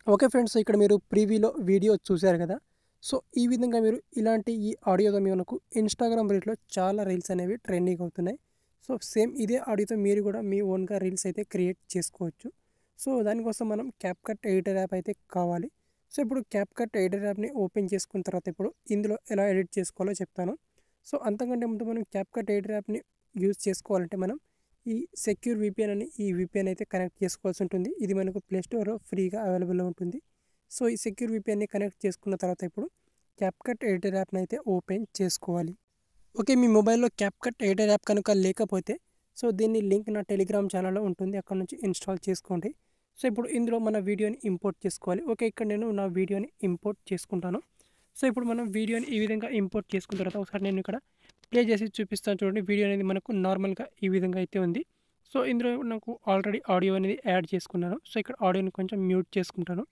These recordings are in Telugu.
Okay friends. ఇక్కడ మీరు ప్రీవ్యూలో వీడియో చూసారు కదా! సో, ఈ విధంగా మీరు ఇలాంటి ఈ ఆడియోతో మనకు ఇన్‌స్టాగ్రామ్ రీల్స్‌లో చాలా రీల్స్ అనేవి ట్రెండింగ్ అవుతున్నాయి. సో, సేమ్ ఇదే ఆడియోతో మీరు కూడా మీ ఓన్‌గా రీల్స్ అయితే క్రియేట్ చేసుకోవచ్చు. సో, దానికోసం మనం క్యాప్‌కట్ ఎడిటర్ యాప్ అయితే కావాలి. సో, ఇప్పుడు క్యాప్‌కట్ ఎడిటర్ యాప్‌ని ఓపెన్ చేసుకున్న తర్వాత ఇప్పుడు ఇందులో ఎలా ఎడిట్ చేసుకోవాలో చెప్తాను. సో, అంతకంటే ముందు మనం క్యాప్‌కట్ ఎడిటర్ యాప్‌ని యూజ్ చేసుకోవాలంటే మనం ఈ సెక్యూర్ వీపీఎన్ అని ఈ వీపీఎన్ అయితే కనెక్ట్ చేసుకోవాల్సి ఉంటుంది. ఇది మనకు ప్లే స్టోర్‌లో ఫ్రీగా అవైలబుల్‌లో ఉంటుంది. సో, ఈ సెక్యూర్ వీపీఎన్‌ని కనెక్ట్ చేసుకున్న తర్వాత ఇప్పుడు క్యాప్‌కట్ ఎడిటర్ యాప్‌ని అయితే ఓపెన్ చేసుకోవాలి. ఓకే. మీ మొబైల్‌లో క్యాప్‌కట్ ఎడిటర్ యాప్ కనుక లేకపోతే సో, దీని లింక్ నా టెలిగ్రామ్ ఛానల్‌లో ఉంటుంది. అక్కడ నుంచి ఇన్‌స్టాల్ చేసుకోండి. సో, ఇప్పుడు ఇందులో మన వీడియోని ఇంపోర్ట్ చేసుకోవాలి. ఓకే. ఇక్కడ నేను నా వీడియోని ఇంపోర్ట్ చేసుకుంటాను. సో, ఇప్పుడు మనం వీడియోని ఈ విధంగా ఇంపోర్ట్ చేసుకున్న తర్వాత ఒకసారి నేను ఇక్కడ ప్లే చేసి చూపిస్తాను చూడండి. వీడియో అనేది మనకు నార్మల్‌గా ఈ విధంగా అయితే ఉంది. సో, ఇందులో నాకు ఆల్రెడీ ఆడియో అనేది యాడ్ చేసుకున్నాను. సో, ఇక్కడ ఆడియోని కొంచెం మ్యూట్ చేసుకుంటాను.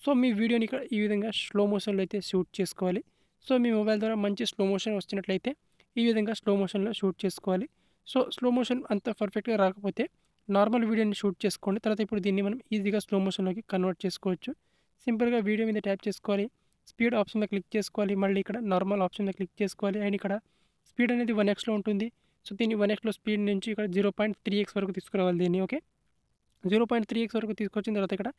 సో, మీ వీడియోని ఇక్కడ ఈ విధంగా స్లో మోషన్‌లో అయితే షూట్ చేసుకోవాలి. సో, మీ మొబైల్ ద్వారా మంచి స్లో మోషన్ వచ్చినట్లయితే ఈ విధంగా స్లో మోషన్‌లో షూట్ చేసుకోవాలి. సో, స్లో మోషన్ అంత పర్ఫెక్ట్‌గా రాకపోతే నార్మల్ వీడియోని షూట్ చేసుకోండి. తర్వాత ఇప్పుడు దీన్ని మనం ఈజీగా స్లో మోషన్‌లోకి కన్వర్ట్ చేసుకోవచ్చు. సింపుల్‌గా వీడియో మీద ట్యాప్ చేసుకోవాలి. స్పీడ్ ఆప్షన్ మీద క్లిక్ చేసుకోవాలి. మళ్ళీ ఇక్కడ నార్మల్ ఆప్షన్ మీద క్లిక్ చేసుకోవాలి. అండ్ ఇక్కడ స్పీడ్ అనేది 1xలో ఉంటుంది. సో, దీన్ని 1xలో స్పీడ్ నుంచి ఇక్కడ 0.3x వరకు తీసుకురావాలి దీన్ని. ఓకే. 0.3x వరకు తీసుకొచ్చిన తర్వాత ఇక్కడ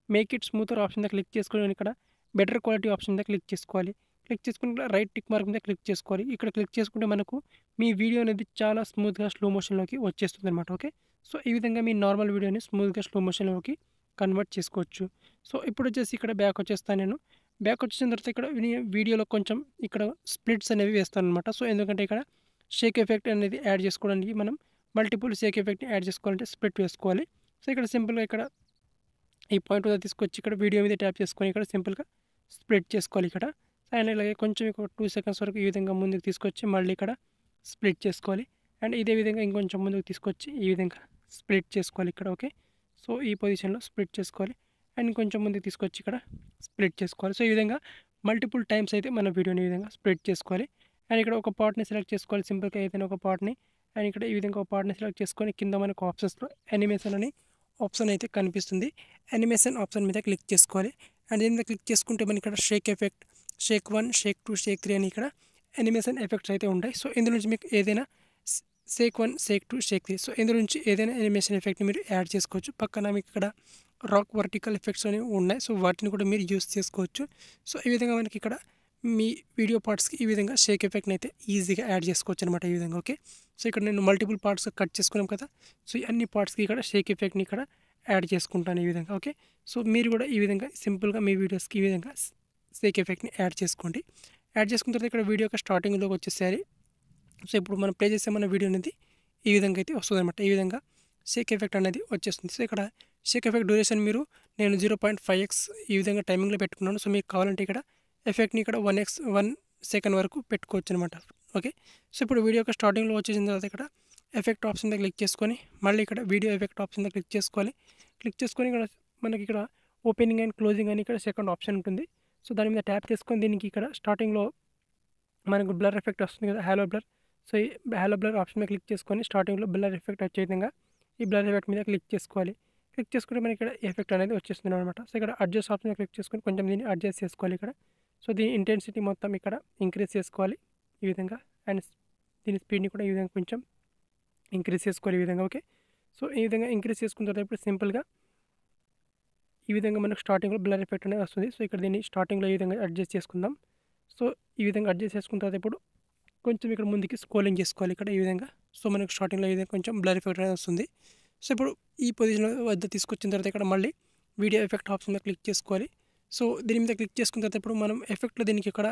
మేక్ ఇట్ స్మూతర్ ఆప్షన్ మీద క్లిక్ చేసుకొని ఇక్కడ బెటర్ క్వాలిటీ ఆప్షన్ మీద క్లిక్ చేసుకోవాలి. క్లిక్ చేసుకుని ఇక్కడ రైట్ టిక్ మార్క్ మీద క్లిక్ చేసుకోవాలి. ఇక్కడ క్లిక్ చేసుకుంటే మనకు మీ వీడియో అనేది చాలా స్మూత్‌గా స్లో మోషన్‌లోకి వచ్చేస్తుందన్నమాట. ఓకే. సో, ఈ విధంగా మీ నార్మల్ వీడియోని స్మూత్‌గా స్లో మోషన్‌లోకి కన్వర్ట్ చేసుకోవచ్చు. సో, ఇప్పుడొచ్చేసి ఇక్కడ బ్యాక్ వచ్చేస్తాను నేను. బ్యాక్ వచ్చేసిన తర్వాత ఇక్కడ వీడియోలో కొంచెం ఇక్కడ స్ప్లిట్స్ అనేవి వేస్తానన్నమాట. సో, ఎందుకంటే ఇక్కడ షేక్ ఎఫెక్ట్ అనేది యాడ్ చేసుకోవడానికి మనం మల్టిపుల్ షేక్ ఎఫెక్ట్‌ని యాడ్ చేసుకోవాలంటే స్ప్లిట్ వేసుకోవాలి. సో, ఇక్కడ సింపుల్‌గా ఇక్కడ ఈ పాయింట్ వద్ద తీసుకొచ్చి ఇక్కడ వీడియో మీద ట్యాప్ చేసుకొని ఇక్కడ సింపుల్‌గా స్ప్లిట్ చేసుకోవాలి ఇక్కడ. అండ్ ఇలాగే కొంచెం ఒక 2 సెకండ్స్ వరకు ఈ విధంగా ముందుకు తీసుకొచ్చి మళ్ళీ ఇక్కడ స్ప్లిట్ చేసుకోవాలి. అండ్ ఇదే విధంగా ఇంకొంచెం ముందుకు తీసుకొచ్చి ఈ విధంగా స్ప్లిట్ చేసుకోవాలి ఇక్కడ. ఓకే. సో, ఈ పొజిషన్‌లో స్ప్లిట్ చేసుకోవాలి. అండ్ కొంచెం ముందుకు తీసుకొచ్చి ఇక్కడ స్ప్లిట్ చేసుకోవాలి. సో, ఈ విధంగా మల్టిపుల్ టైమ్స్ అయితే మన వీడియోని ఈ విధంగా స్ప్లిట్ చేసుకోవాలి. అండ్ ఇక్కడ ఒక పార్ట్‌ని సెలెక్ట్ చేసుకోవాలి సింపుల్‌గా ఏదైనా ఒక పార్ట్‌ని. అండ్ ఇక్కడ ఈ విధంగా ఒక పార్ట్‌ని సెలెక్ట్ చేసుకొని కింద మనకు ఆప్షన్స్‌లో యానిమేషన్ అని ఆప్షన్ అయితే కనిపిస్తుంది. యానిమేషన్ ఆప్షన్ మీద క్లిక్ చేసుకోవాలి. అండ్ దీని మీద క్లిక్ చేసుకుంటే మనకి ఇక్కడ షేక్ ఎఫెక్ట్, షేక్ 1, షేక్ 2, షేక్ 3 అని ఇక్కడ యానిమేషన్ ఎఫెక్ట్స్ అయితే ఉంటాయి. సో, ఇందులో నుంచి మీకు ఏదైనా షేక్ 1, షేక్ 2, షేక్ 3 సో, ఇందులో నుంచి ఏదైనా యానిమేషన్ ఎఫెక్ట్‌ని మీరు యాడ్ చేసుకోవచ్చు. పక్కన మీకు ఇక్కడ రాక్ వర్టికల్ ఎఫెక్ట్స్ అనేవి ఉన్నాయి. సో, వాటిని కూడా మీరు యూజ్ చేసుకోవచ్చు. సో, ఈ విధంగా మనకి ఇక్కడ మీ వీడియో పార్ట్స్‌కి ఈ విధంగా షేక్ ఎఫెక్ట్‌ని అయితే ఈజీగా యాడ్ చేసుకోవచ్చు అనమాట ఈ విధంగా. ఓకే. సో, ఇక్కడ నేను మల్టిపుల్ పార్ట్స్ కట్ చేసుకున్నాం కదా! సో, ఈ అన్ని పార్ట్స్‌కి ఇక్కడ షేక్ ఎఫెక్ట్‌ని ఇక్కడ యాడ్ చేసుకుంటాను ఈ విధంగా. ఓకే. సో, మీరు కూడా ఈ విధంగా సింపుల్‌గా మీ వీడియోస్‌కి ఈ విధంగా షేక్ ఎఫెక్ట్‌ని యాడ్ చేసుకోండి. యాడ్ చేసుకున్న తర్వాత ఇక్కడ వీడియో యొక్క స్టార్టింగ్‌లోకి వచ్చేసేయాలి. సో, ఇప్పుడు మనం ప్లే చేసే మన వీడియో అనేది ఈ విధంగా అయితే వస్తుందన్నమాట. ఈ విధంగా షేక్ ఎఫెక్ట్ అనేది వచ్చేస్తుంది. సో, ఇక్కడ షేక్ ఎఫెక్ట్ డ్యూరేషన్ నేను 0.5x ఈ విధంగా టైమింగ్‌లో పెట్టుకున్నాను. సో, మీకు కావాలంటే ఇక్కడ ఎఫెక్ట్‌ని ఇక్కడ 1 సెకండ్ వరకు పెట్టుకోవచ్చనమాట. ఓకే. సో, ఇప్పుడు వీడియో యొక్క స్టార్టింగ్‌లో వచ్చేసిన తర్వాత ఇక్కడ ఎఫెక్ట్ ఆప్షన్ మీద క్లిక్ చేసుకొని మళ్ళీ ఇక్కడ వీడియో ఎఫెక్ట్ ఆప్షన్ మీద క్లిక్ చేసుకోవాలి. క్లిక్ చేసుకొని ఇక్కడ మనకి ఇక్కడ ఓపెనింగ్ అండ్ క్లోజింగ్ అని ఇక్కడ సెకండ్ ఆప్షన్ ఉంటుంది. సో, దాని మీద ట్యాప్ చేసుకొని దీనికి ఇక్కడ స్టార్టింగ్‌లో మనకు బ్లర్ ఎఫెక్ట్ వస్తుంది కదా! Hollow blur. సో, ఈ హాలో బ్లర్ ఆప్షన్ మీద క్లిక్ చేసుకొని స్టార్టింగ్‌లో బ్లర్ ఎఫెక్ట్ వచ్చే విధంగా ఈ బ్లర్ ఎఫెక్ట్ మీద క్లిక్ చేసుకోవాలి. క్లిక్ చేసుకుంటే మనకి ఇక్కడ ఎఫెక్ట్ అనేది వచ్చేస్తుందన్నమాట. సో, ఇక్కడ అడ్జస్ట్ ఆప్షన్ మీద క్లిక్ చేసుకొని కొంచెం దీన్ని అడ్జస్ట్ చేసుకోవాలి ఇక్కడ. సో, దీని ఇంటెన్సిటీ మొత్తం ఇక్కడ ఇంక్రీజ్ చేసుకోవాలి ఈ విధంగా. అండ్ దీని స్పీడ్‌ని కూడా ఈ విధంగా కొంచెం ఇంక్రీజ్ చేసుకోవాలి ఈ విధంగా. ఓకే. సో, ఈ విధంగా ఇంక్రీజ్ చేసుకున్న తర్వాత ఇప్పుడు సింపుల్‌గా ఈ విధంగా మనకు స్టార్టింగ్‌లో బ్లర్ ఎఫెక్ట్ అనేది వస్తుంది. సో, ఇక్కడ దీన్ని స్టార్టింగ్‌లో ఈ విధంగా అడ్జస్ట్ చేసుకుందాం. సో, ఈ విధంగా అడ్జస్ట్ చేసుకున్న తర్వాత ఇప్పుడు కొంచెం ఇక్కడ ముందుకి స్క్రోలింగ్ చేసుకోవాలి ఇక్కడ ఈ విధంగా. సో, మనకు స్టార్టింగ్‌లో ఈ విధంగా కొంచెం బ్లర్ ఎఫెక్ట్ అనేది వస్తుంది. సో, ఇప్పుడు ఈ పొజిషన్ వద్ద తీసుకొచ్చిన తర్వాత ఇక్కడ మళ్ళీ వీడియో ఎఫెక్ట్ ఆప్షన్ మీద క్లిక్ చేసుకోవాలి. సో, దీని మీద క్లిక్ చేసుకున్న తర్వాత ఇప్పుడు మనం ఎఫెక్ట్‌లో దీనికి ఇక్కడ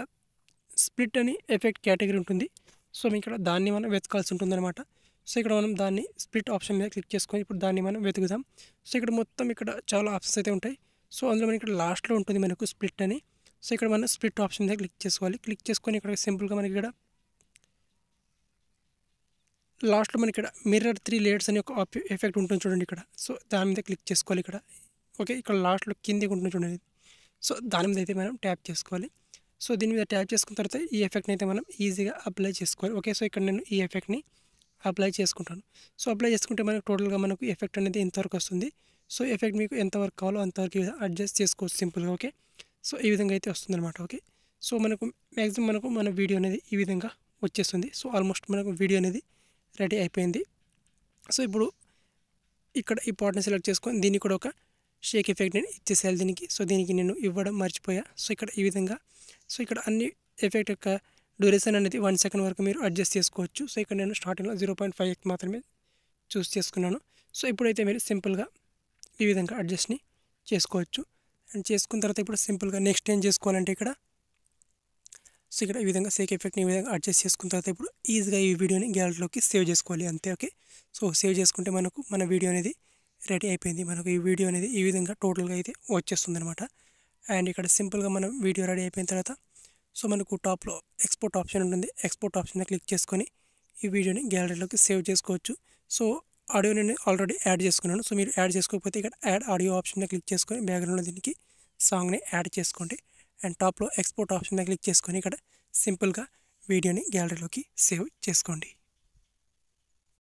స్ప్లిట్ అని ఎఫెక్ట్ కేటగిరీ ఉంటుంది. సో, ఇక్కడ దాన్ని మనం వెతకాల్సి ఉంటుందన్నమాట. సో, ఇక్కడ మనం దాన్ని స్ప్లిట్ ఆప్షన్ మీద క్లిక్ చేసుకొని ఇప్పుడు దాన్ని మనం వెతుకుదాం. సో, ఇక్కడ మొత్తం ఇక్కడ చాలా ఆప్షన్స్ అయితే ఉంటాయి. సో, అందులో మనకి ఇక్కడ లాస్ట్‌లో ఉంటుంది మనకు స్ప్లిట్ అని. సో, ఇక్కడ మనం స్ప్లిట్ ఆప్షన్ మీద క్లిక్ చేసుకోవాలి. క్లిక్ చేసుకొని ఇక్కడ సింపుల్‌గా మనకి ఇక్కడ లాస్ట్‌లో మనకి ఇక్కడ మిర్రర్ 3 లేయర్స్ అని ఒక ఎఫెక్ట్ ఉంటుంది చూడండి ఇక్కడ. సో, దాని మీద క్లిక్ చేసుకోవాలి ఇక్కడ. ఓకే. ఇక్కడ లాస్ట్‌లో కిందకి ఉంటుంది చూడండి. సో, దాని మీద అయితే మనం ట్యాప్ చేసుకోవాలి. సో, దీని మీద ట్యాప్ చేసుకున్న తర్వాత ఈ ఎఫెక్ట్‌ని అయితే మనం ఈజీగా అప్లై చేసుకోవాలి. ఓకే. సో, ఇక్కడ నేను ఈ ఎఫెక్ట్‌ని అప్లై చేసుకుంటాను. సో, అప్లై చేసుకుంటే మనకు టోటల్‌గా మనకు ఎఫెక్ట్ అనేది ఇంతవరకు వస్తుంది. సో ఎఫెక్ట్ మీకు ఎంతవరకు కావాలో అంతవరకు అడ్జస్ట్ చేసుకోవచ్చు సింపుల్గా. ఓకే, సో ఈ విధంగా అయితే వస్తుందన్నమాట. ఓకే, సో మనకు మ్యాక్సిమం మన వీడియో అనేది ఈ విధంగా వచ్చేస్తుంది. సో ఆల్మోస్ట్ మనకు వీడియో అనేది రెడీ అయిపోయింది. సో ఇప్పుడు ఇక్కడ ఈ పార్ట్ని సెలెక్ట్ చేసుకొని దీనికి కూడా ఒక షేక్ ఎఫెక్ట్ నేను ఇచ్చేసేయాలి దీనికి. సో దీనికి నేను ఇవ్వడం మర్చిపోయా. సో ఇక్కడ ఈ విధంగా సో ఇక్కడ అన్ని ఎఫెక్ట్ యొక్క డ్యూరేషన్ అనేది 1 సెకండ్ వరకు మీరు అడ్జస్ట్ చేసుకోవచ్చు. సో ఇక్కడ నేను స్టార్టింగ్లో 0.5x మాత్రమే చూస్ చేసుకున్నాను. సో ఇప్పుడైతే మీరు సింపుల్గా ఈ విధంగా అడ్జస్ట్ని చేసుకోవచ్చు. అండ్ చేసుకున్న తర్వాత ఇప్పుడు సింపుల్గా నెక్స్ట్ ఏం చేసుకోవాలంటే ఇక్కడ సో ఇక్కడ ఈ విధంగా షేక్ ఎఫెక్ట్ని ఈ విధంగా అడ్జస్ట్ చేసుకున్న తర్వాత ఇప్పుడు ఈజీగా ఈ వీడియోని గ్యాలరీలోకి సేవ్ చేసుకోవాలి అంతే. ఓకే, సో సేవ్ చేసుకుంటే మనకు మన వీడియో అనేది రెడీ అయిపోయింది. మనకు ఈ వీడియో అనేది ఈ విధంగా టోటల్గా అయితే వచ్చేస్తుంది అనమాట. అండ్ ఇక్కడ సింపుల్గా మనం వీడియో రెడీ అయిపోయిన తర్వాత సో మనకు టాప్లో ఎక్స్పోర్ట్ ఆప్షన్ ఉంటుంది. ఎక్స్పోర్ట్ ఆప్షన్ క్లిక్ చేసుకొని ఈ వీడియోని గ్యాలరీలోకి సేవ్ చేసుకోవచ్చు. సో ఆడియో నేను ఆల్రెడీ యాడ్ చేసుకున్నాను. సో మీరు యాడ్ చేసుకోకపోతే ఇక్కడ యాడ్ ఆడియో ఆప్షన్ క్లిక్ చేసుకొని బ్యాక్గ్రౌండ్లో దీనికి సాంగ్ని యాడ్ చేసుకోండి. అండ్ టాప్లో ఎక్స్పోర్ట్ ఆప్షన్ క్లిక్ చేసుకొని ఇక్కడ సింపుల్గా వీడియోని గ్యాలరీలోకి సేవ్ చేసుకోండి.